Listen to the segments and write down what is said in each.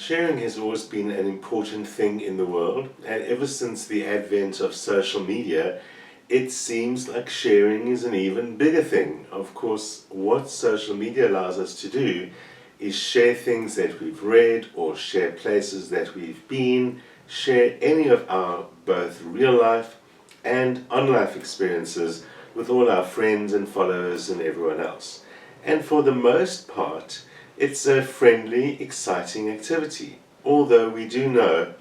Sharing has always been an important thing in the world, and ever since the advent of social media, it seems like sharing is an even bigger thing. Of course, what social media allows us to do is share things that we've read or share places that we've been, share any of our both real life and on-life experiences with all our friends and followers and everyone else. And for the most part, it's a friendly, exciting activity, although we do know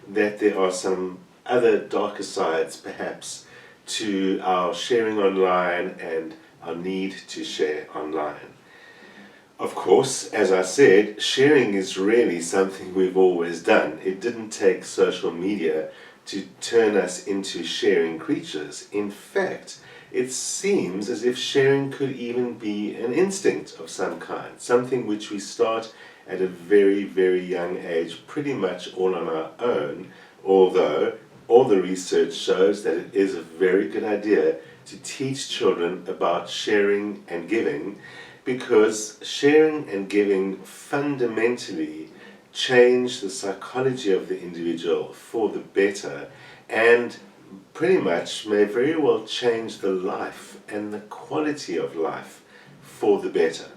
that there are some other darker sides perhaps to our sharing online and our need to share online. Of course, as I said, sharing is really something we've always done. It didn't take social media to turn us into sharing creatures. In fact, it seems as if sharing could even be an instinct of some kind, something which we start at a very, very young age, pretty much all on our own, although all the research shows that it is a very good idea to teach children about sharing and giving, because sharing and giving fundamentally change the psychology of the individual for the better, and pretty much may very well change the life and the quality of life for the better.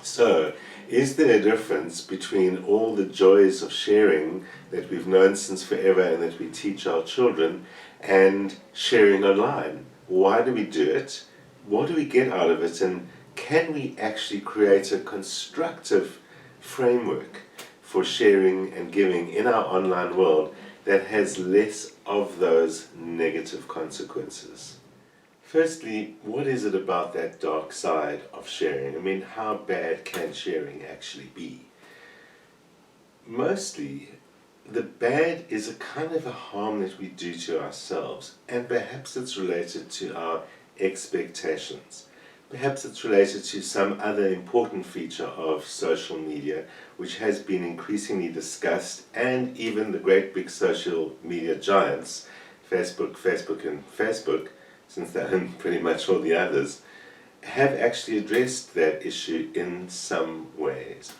So, is there a difference between all the joys of sharing that we've known since forever and that we teach our children and sharing online? Why do we do it? What do we get out of it? And can we actually create a constructive framework for sharing and giving in our online world that has less of those negative consequences? Firstly, what is it about that dark side of sharing? I mean, how bad can sharing actually be? Mostly, the bad is a kind of a harm that we do to ourselves, and perhaps it's related to our expectations. Perhaps it's related to some other important feature of social media, which has been increasingly discussed, and even the great big social media giants, Facebook, since they own pretty much all the others, have actually addressed that issue in some ways.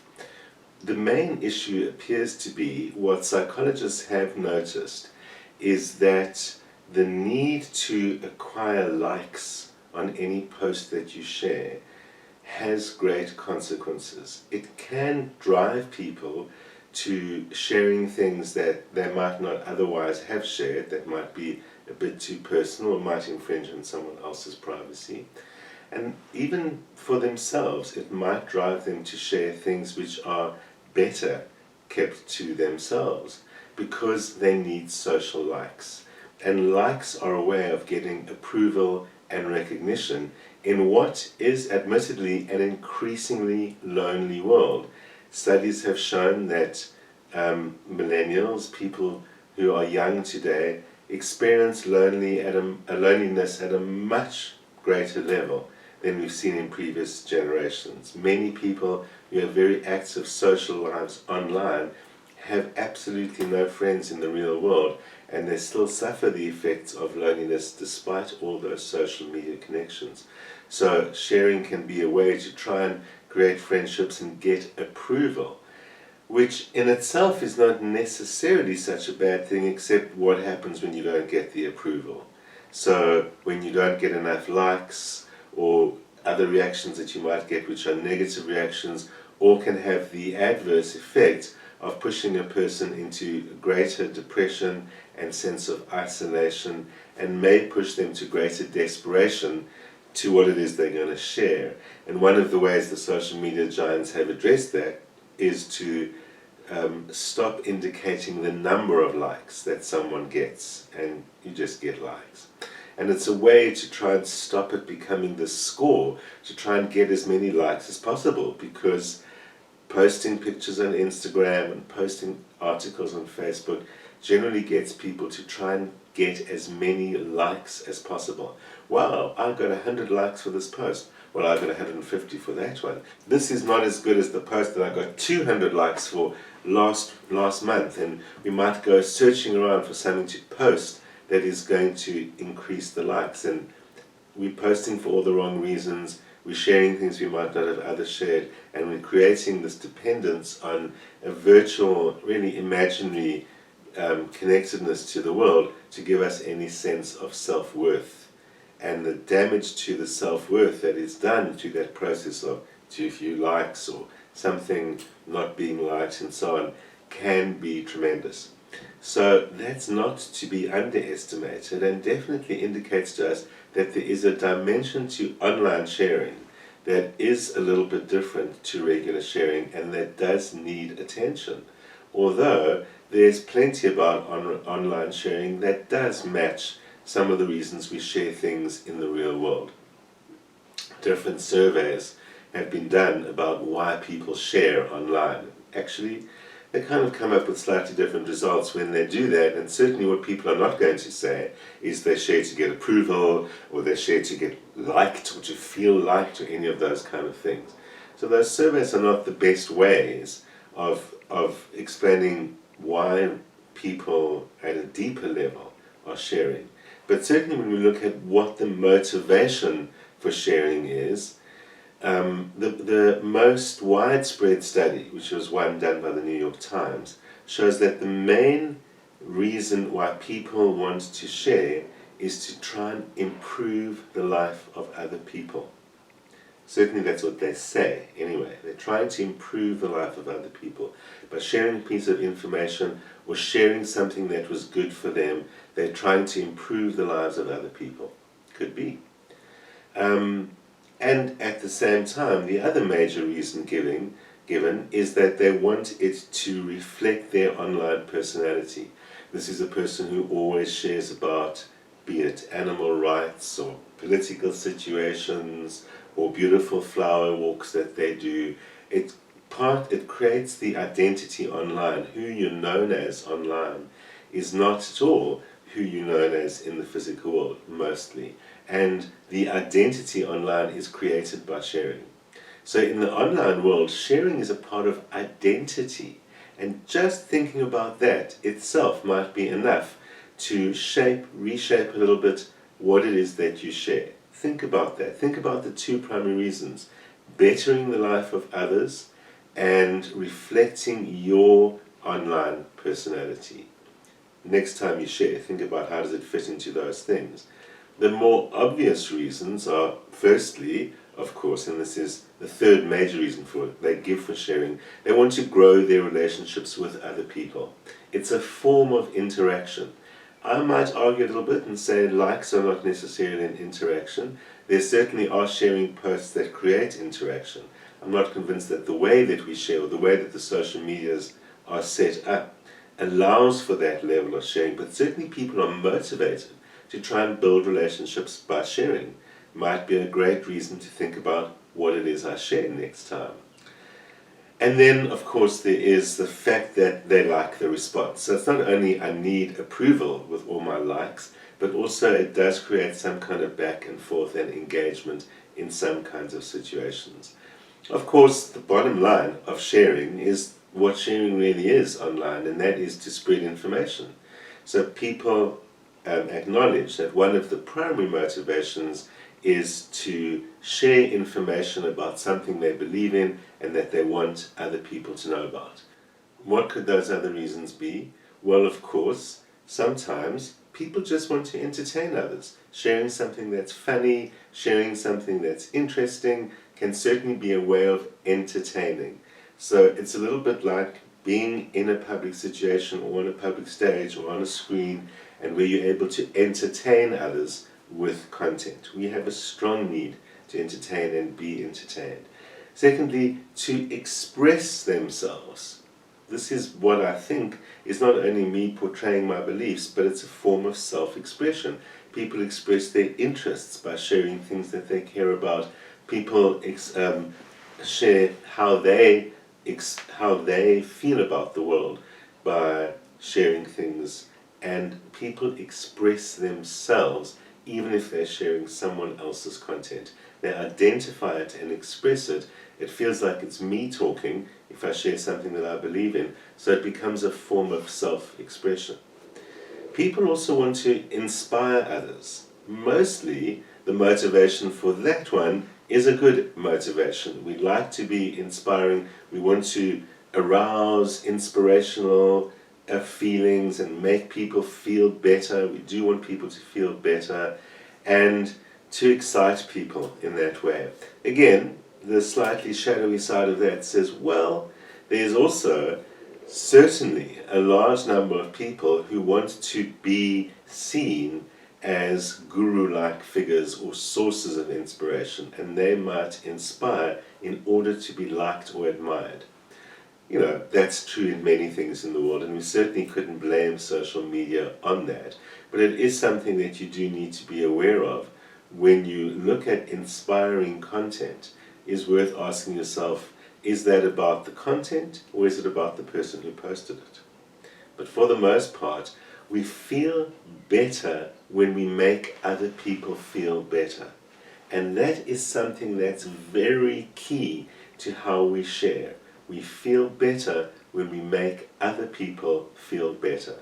The main issue appears to be what psychologists have noticed is that the need to acquire likes on any post that you share has great consequences. It can drive people to sharing things that they might not otherwise have shared, that might be a bit too personal or might infringe on someone else's privacy. And even for themselves, it might drive them to share things which are better kept to themselves because they need social likes. And likes are a way of getting approval and recognition in what is admittedly an increasingly lonely world. Studies have shown that millennials, people who are young today, experience loneliness at a much greater level than we've seen in previous generations. Many people who have very active social lives online have absolutely no friends in the real world, and they still suffer the effects of loneliness despite all those social media connections. So sharing can be a way to try and create friendships and get approval, which in itself is not necessarily such a bad thing, except what happens when you don't get the approval. So when you don't get enough likes or other reactions that you might get which are negative reactions, or can have the adverse effect of pushing a person into greater depression and sense of isolation, and may push them to greater desperation to what it is they're going to share. And one of the ways the social media giants have addressed that is to stop indicating the number of likes that someone gets, and you just get likes. And it's a way to try and stop it becoming the score, to try and get as many likes as possible, because posting pictures on Instagram and posting articles on Facebook generally gets people to try and get as many likes as possible. Wow, I got 100 likes for this post. Well, I got 150 for that one. This is not as good as the post that I got 200 likes for last month, and we might go searching around for something to post that is going to increase the likes, and we're posting for all the wrong reasons. we're sharing things we might not have others shared, and we're creating this dependence on a virtual, really imaginary connectedness to the world to give us any sense of self-worth. And the damage to the self-worth that is done through that process of too few likes or something not being liked and so on can be tremendous. So that's not to be underestimated, and definitely indicates to us that there is a dimension to online sharing that is a little bit different to regular sharing and that does need attention. Although there's plenty about online sharing that does match some of the reasons we share things in the real world. Different surveys have been done about why people share online. Actually, they kind of come up with slightly different results when they do that, and certainly what people are not going to say is they share to get approval, or they share to get liked, or to feel liked, or any of those kind of things. So those surveys are not the best ways of explaining why people at a deeper level are sharing. But certainly when we look at what the motivation for sharing is, the most widespread study, which was one done by the New York Times, shows that the main reason why people want to share is to try and improve the life of other people. Certainly that's what they say anyway. They're trying to improve the life of other people. By sharing a piece of information or sharing something that was good for them, they're trying to improve the lives of other people. Could be. And at the same time, the other major reason given is that they want it to reflect their online personality. This is a person who always shares about, be it animal rights or political situations or beautiful flower walks that they do. It creates the identity online. Who you're known as online is not at all who you're known as in the physical world, mostly. And the identity online is created by sharing. So in the online world, sharing is a part of identity. And just thinking about that itself might be enough to reshape a little bit what it is that you share. Think about that. Think about the two primary reasons: bettering the life of others and reflecting your online personality. Next time you share, think about how does it fit into those things. The more obvious reasons are, firstly, of course, and this is the third major reason for it, they give for sharing, they want to grow their relationships with other people. It's a form of interaction. I might argue a little bit and say likes are not necessarily an interaction. There certainly are sharing posts that create interaction. I'm not convinced that the way that we share, or the way that the social medias are set up, allows for that level of sharing, but certainly people are motivated to try and build relationships by sharing. Might be a great reason to think about what it is I share next time. And then, of course, there is the fact that they like the response. So it's not only I need approval with all my likes, but also it does create some kind of back and forth and engagement in some kinds of situations. Of course, the bottom line of sharing is what sharing really is online, and that is to spread information. So people acknowledge that one of the primary motivations is to share information about something they believe in and that they want other people to know about. What could those other reasons be? Well, of course, sometimes people just want to entertain others. Sharing something that's funny, sharing something that's interesting can certainly be a way of entertaining. So it's a little bit like being in a public situation or on a public stage or on a screen, and where you're able to entertain others with content. We have a strong need to entertain and be entertained. Secondly, to express themselves. This is what I think is not only me portraying my beliefs, but it's a form of self-expression. People express their interests by sharing things that they care about. People share how they feel about the world by sharing things, and people express themselves even if they're sharing someone else's content. They identify it and express it. It feels like it's me talking if I share something that I believe in, so it becomes a form of self-expression. People also want to inspire others. Mostly the motivation for that one is a good motivation. We like to be inspiring. We want to arouse inspirational feelings and make people feel better. We do want people to feel better and to excite people in that way. Again, the slightly shadowy side of that says, well, there's also certainly a large number of people who want to be seen as guru-like figures or sources of inspiration, and they might inspire in order to be liked or admired. You know, that's true in many things in the world, and we certainly couldn't blame social media on that, but it is something that you do need to be aware of when you look at inspiring content. Is worth asking yourself, is that about the content or is it about the person who posted it? But for the most part, we feel better when we make other people feel better. And that is something that's very key to how we share. We feel better when we make other people feel better.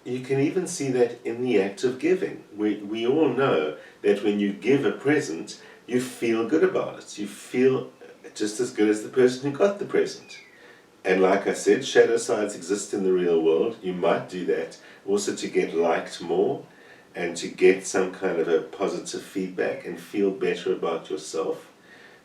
You can even see that in the act of giving. We all know that when you give a present, you feel good about it. You feel just as good as the person who got the present. And like I said, shadow sides exist in the real world. You might do that also to get liked more and to get some kind of a positive feedback and feel better about yourself,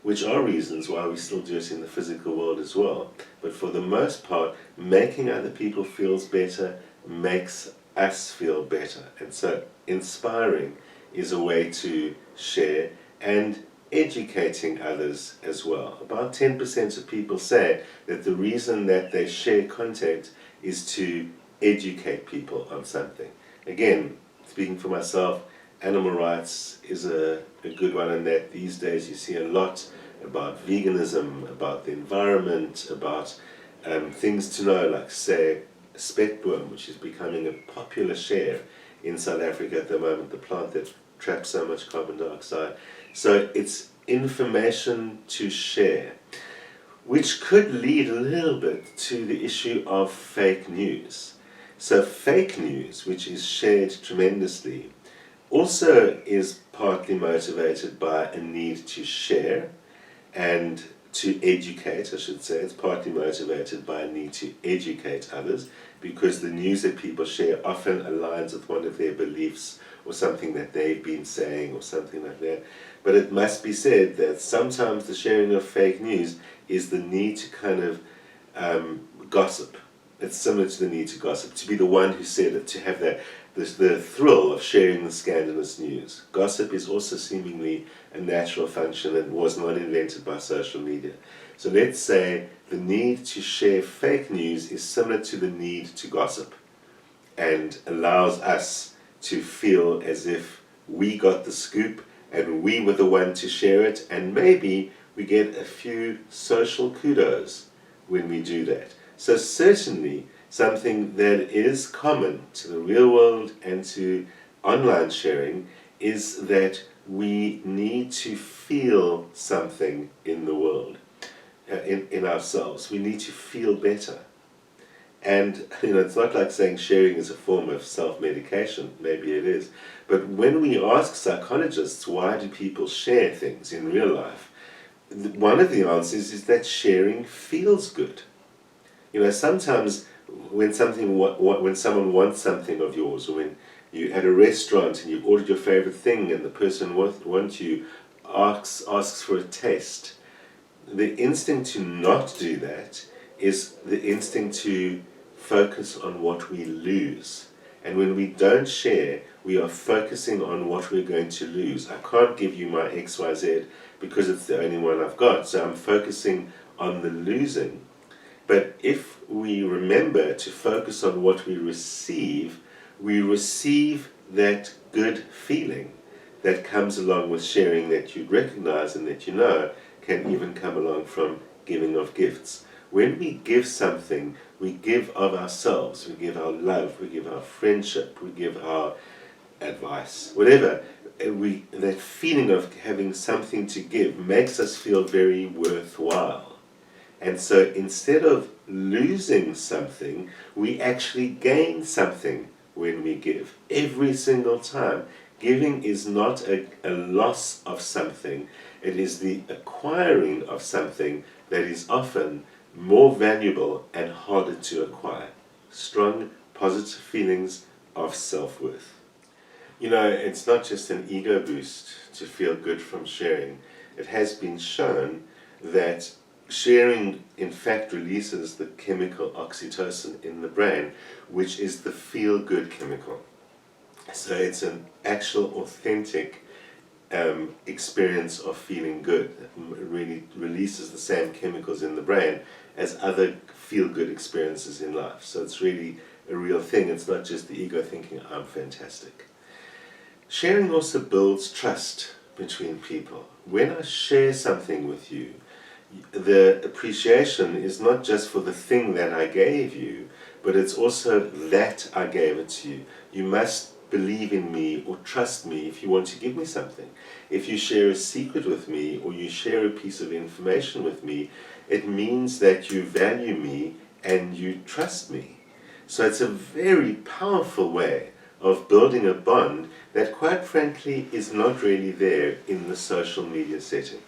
which are reasons why we still do it in the physical world as well. But for the most part, making other people feel better makes us feel better. And so inspiring is a way to share, and educating others as well. About 10% of people say that the reason that they share content is to educate people on something. Again, speaking for myself, animal rights is a good one, and that these days you see a lot about veganism, about the environment, about things to know, like say spekboom, which is becoming a popular share in South Africa at the moment, the plant that traps so much carbon dioxide. So it's information to share, which could lead a little bit to the issue of fake news. So fake news, which is shared tremendously, also is partly motivated by a need to share and to educate, I should say. It's partly motivated by a need to educate others, because the news that people share often aligns with one of their beliefs or something that they've been saying or something like that. But it must be said that sometimes the sharing of fake news is the need to kind of gossip. It's similar to the need to gossip, to be the one who said it, to have that the thrill of sharing the scandalous news. Gossip is also seemingly a natural function and was not invented by social media. So let's say the need to share fake news is similar to the need to gossip and allows us to feel as if we got the scoop and we were the one to share it, and maybe we get a few social kudos when we do that. So certainly something that is common to the real world and to online sharing is that we need to feel something in the world, in ourselves. We need to feel better. And it's not like saying sharing is a form of self-medication. Maybe it is. But when we ask psychologists why do people share things in real life, one of the answers is that sharing feels good. Sometimes when someone wants something of yours, or when you're at a restaurant and you've ordered your favorite thing and the person wants you asks for a taste, the instinct to not do that is the instinct to focus on what we lose. And when we don't share, we are focusing on what we're going to lose. I can't give you my XYZ because it's the only one I've got, so I'm focusing on the losing. But if we remember to focus on what we receive that good feeling that comes along with sharing, that you recognize and that can even come along from giving of gifts. When we give something, we give of ourselves, we give our love, we give our friendship, we give our advice, whatever. That feeling of having something to give makes us feel very worthwhile. And so instead of losing something, we actually gain something when we give. Every single time. Giving is not a loss of something. It is the acquiring of something that is often more valuable and harder to acquire. Strong, positive feelings of self-worth. It's not just an ego boost to feel good from sharing. It has been shown that sharing, in fact, releases the chemical oxytocin in the brain, which is the feel-good chemical. So it's an actual, authentic experience of feeling good. It really releases the same chemicals in the brain as other feel-good experiences in life. So it's really a real thing. It's not just the ego thinking, I'm fantastic. Sharing also builds trust between people. When I share something with you, the appreciation is not just for the thing that I gave you, but it's also that I gave it to you. You must believe in me or trust me if you want to give me something. If you share a secret with me or you share a piece of information with me, it means that you value me and you trust me. So it's a very powerful way of building a bond that, quite frankly, is not really there in the social media setting.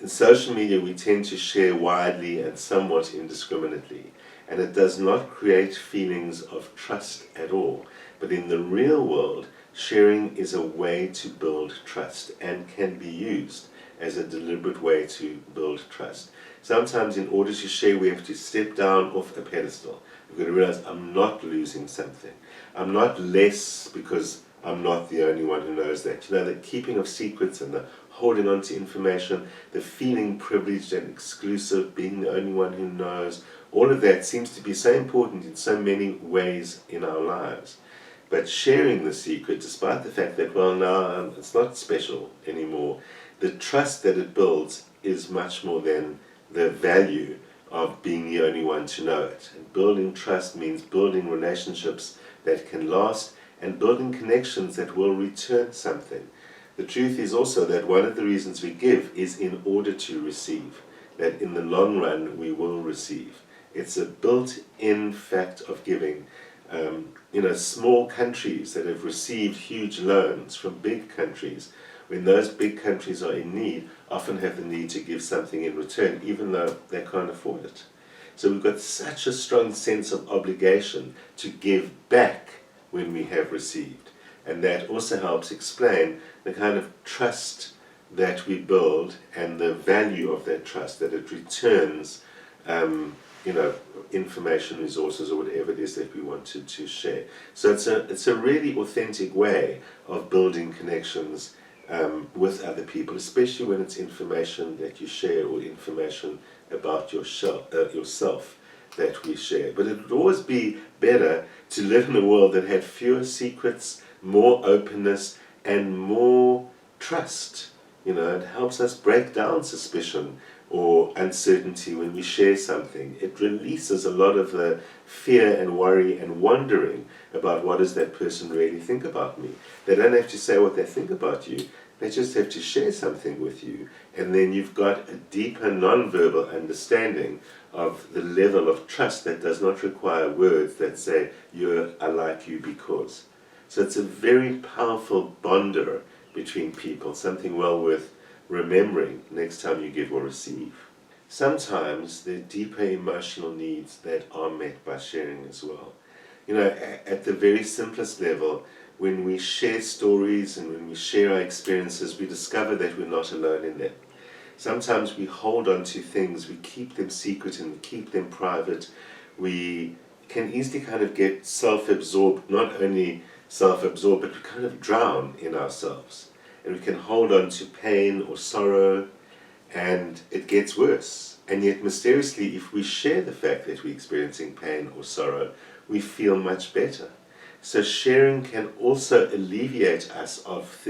In social media, we tend to share widely and somewhat indiscriminately, and it does not create feelings of trust at all. But in the real world, sharing is a way to build trust and can be used as a deliberate way to build trust. Sometimes in order to share, we have to step down off a pedestal. We've got to realize I'm not losing something. I'm not less because I'm not the only one who knows that. The keeping of secrets and the holding on to information, the feeling privileged and exclusive, being the only one who knows, all of that seems to be so important in so many ways in our lives. But sharing the secret, despite the fact that, well, now it's not special anymore, the trust that it builds is much more than the value of being the only one to know it. And building trust means building relationships that can last and building connections that will return something. The truth is also that one of the reasons we give is in order to receive, that in the long run we will receive. It's a built-in fact of giving. Small countries that have received huge loans from big countries, when those big countries are in need, often have the need to give something in return, even though they can't afford it. So we've got such a strong sense of obligation to give back when we have received. And that also helps explain the kind of trust that we build and the value of that trust, that it returns information, resources, or whatever it is that we wanted to share. So it's a really authentic way of building connections with other people, especially when it's information that you share or information about yourself that we share. But it would always be better to live in a world that had fewer secrets, more openness, and more trust. It helps us break down suspicion or uncertainty when we share something. It releases a lot of the fear and worry and wondering about what does that person really think about me. They don't have to say what they think about you. They just have to share something with you. And then you've got a deeper non-verbal understanding of the level of trust that does not require words that say, I like you because. So it's a very powerful bonder between people, something well worth remembering next time you give or receive. Sometimes there are deeper emotional needs that are met by sharing as well. At the very simplest level, when we share stories and when we share our experiences, we discover that we're not alone in them. Sometimes we hold on to things, we keep them secret and we keep them private. We can easily kind of get self-absorbed, not only self-absorbed, but we kind of drown in ourselves. And we can hold on to pain or sorrow, and it gets worse. And yet, mysteriously, if we share the fact that we're experiencing pain or sorrow, we feel much better. So sharing can also alleviate us of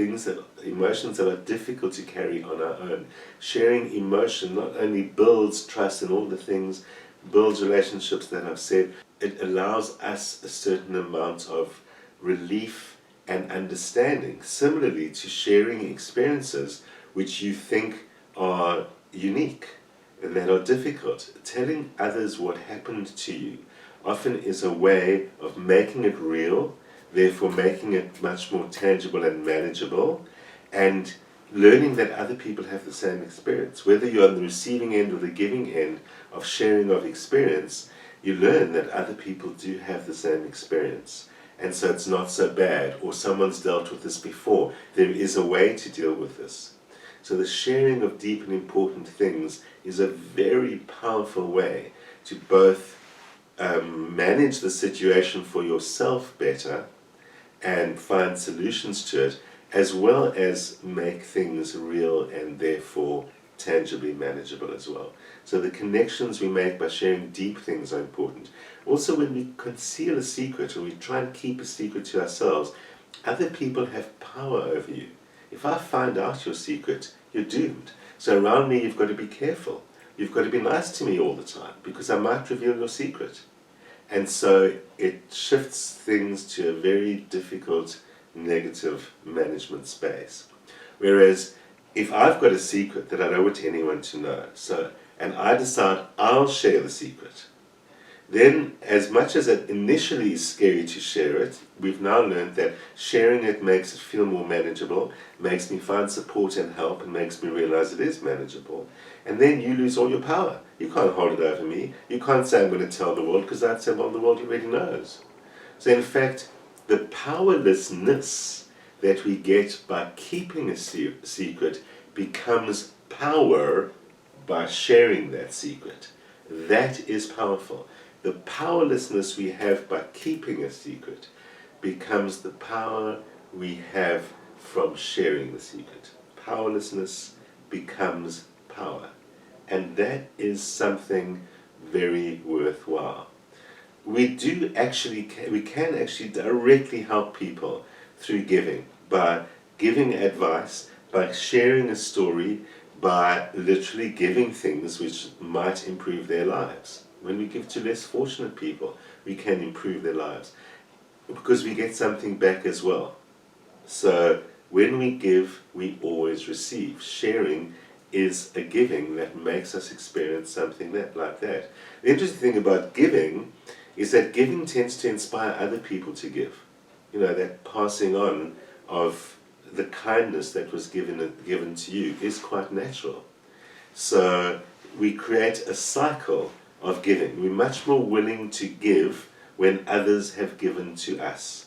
emotions that are difficult to carry on our own. Sharing emotion not only builds trust and all the things, builds relationships that I've said, it allows us a certain amount of relief and understanding. Similarly to sharing experiences which you think are unique and that are difficult. Telling others what happened to you often is a way of making it real, therefore making it much more tangible and manageable, and learning that other people have the same experience. Whether you're on the receiving end or the giving end of sharing of experience, you learn that other people do have the same experience. And so it's not so bad, or someone's dealt with this before. There is a way to deal with this. So the sharing of deep and important things is a very powerful way to both manage the situation for yourself better and find solutions to it, as well as make things real and therefore tangibly manageable as well. So the connections we make by sharing deep things are important. Also, when we conceal a secret or we try and keep a secret to ourselves, other people have power over you. If I find out your secret, you're doomed. So around me, you've got to be careful. You've got to be nice to me all the time, because I might reveal your secret. And so it shifts things to a very difficult negative management space. Whereas if I've got a secret that I don't want anyone to know, and I decide I'll share the secret, then as much as it initially is scary to share it, we've now learned that sharing it makes it feel more manageable, makes me find support and help, and makes me realize it is manageable. And then you lose all your power. You can't hold it over me. You can't say I'm going to tell the world, because I'd say, well, the world already knows. So in fact, the powerlessness that we get by keeping a secret becomes power by sharing that secret. That is powerful. The powerlessness we have by keeping a secret becomes the power we have from sharing the secret. Powerlessness becomes power. And that is something very worthwhile. We can actually directly help people through giving, by giving advice, by sharing a story, by literally giving things which might improve their lives. When we give to less fortunate people, we can improve their lives, because we get something back as well. So when we give, we always receive. Sharing is a giving that makes us experience something like that. The interesting thing about giving is that giving tends to inspire other people to give. You know, that passing on of the kindness that was given to you is quite natural. So we create a cycle of giving. We're much more willing to give when others have given to us.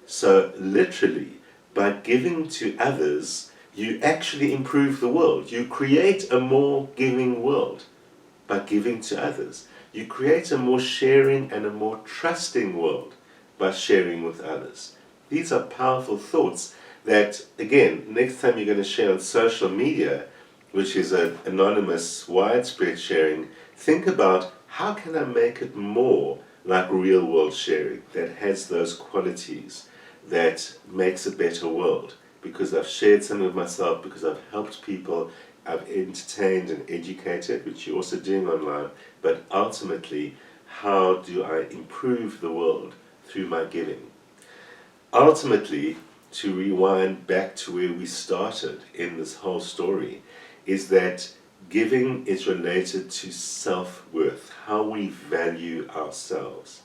So literally, by giving to others, you actually improve the world. You create a more giving world by giving to others. You create a more sharing and a more trusting world by sharing with others. These are powerful thoughts that, again, next time you're going to share on social media, which is an anonymous, widespread sharing, think about, how can I make it more like real world sharing that has those qualities that makes a better world? Because I've shared something of myself, because I've helped people, I've entertained and educated, which you're also doing online, but ultimately, how do I improve the world through my giving? Ultimately, to rewind back to where we started in this whole story, is that giving is related to self-worth, how we value ourselves.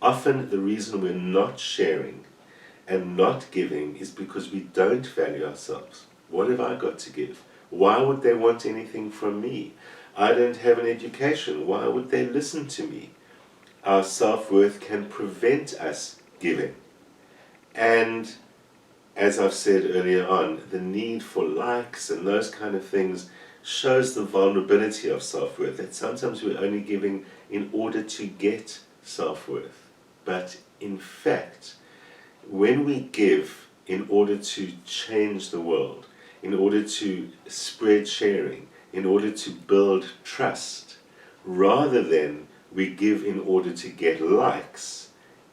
Often the reason we're not sharing and not giving is because we don't value ourselves. What have I got to give? Why would they want anything from me? I don't have an education. Why would they listen to me? Our self-worth can prevent us giving. And as I've said earlier on, the need for likes and those kind of things shows the vulnerability of self-worth, that sometimes we're only giving in order to get self-worth. But in fact, when we give in order to change the world, in order to spread sharing, in order to build trust, rather than we give in order to get likes,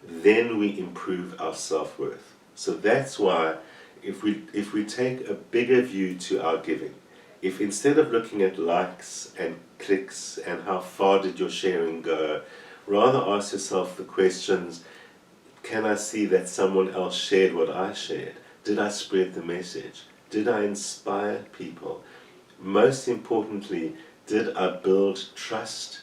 then we improve our self-worth. So that's why if we take a bigger view to our giving, if instead of looking at likes and clicks and how far did your sharing go, rather ask yourself the questions, can I see that someone else shared what I shared? Did I spread the message? Did I inspire people? Most importantly, did I build trust,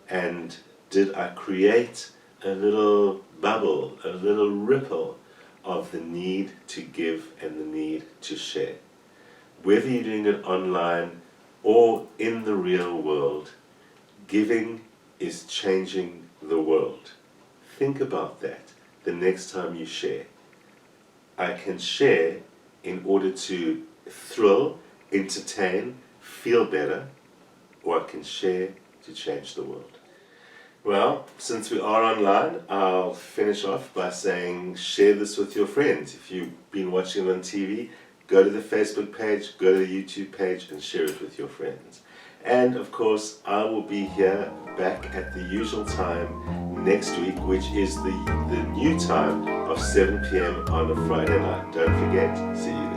and did I create a little bubble, a little ripple of the need to give and the need to share? whether you're doing it online or in the real world, giving is changing the world. Think about that the next time you share. I can share in order to thrill, entertain, feel better, or I can share to change the world. Well, since we are online, I'll finish off by saying share this with your friends. If you've been watching it on TV, go to the Facebook page, go to the YouTube page, and share it with your friends. And of course, I will be here back at the usual time next week, which is the new time of 7 p.m. on a Friday night. Don't forget, see you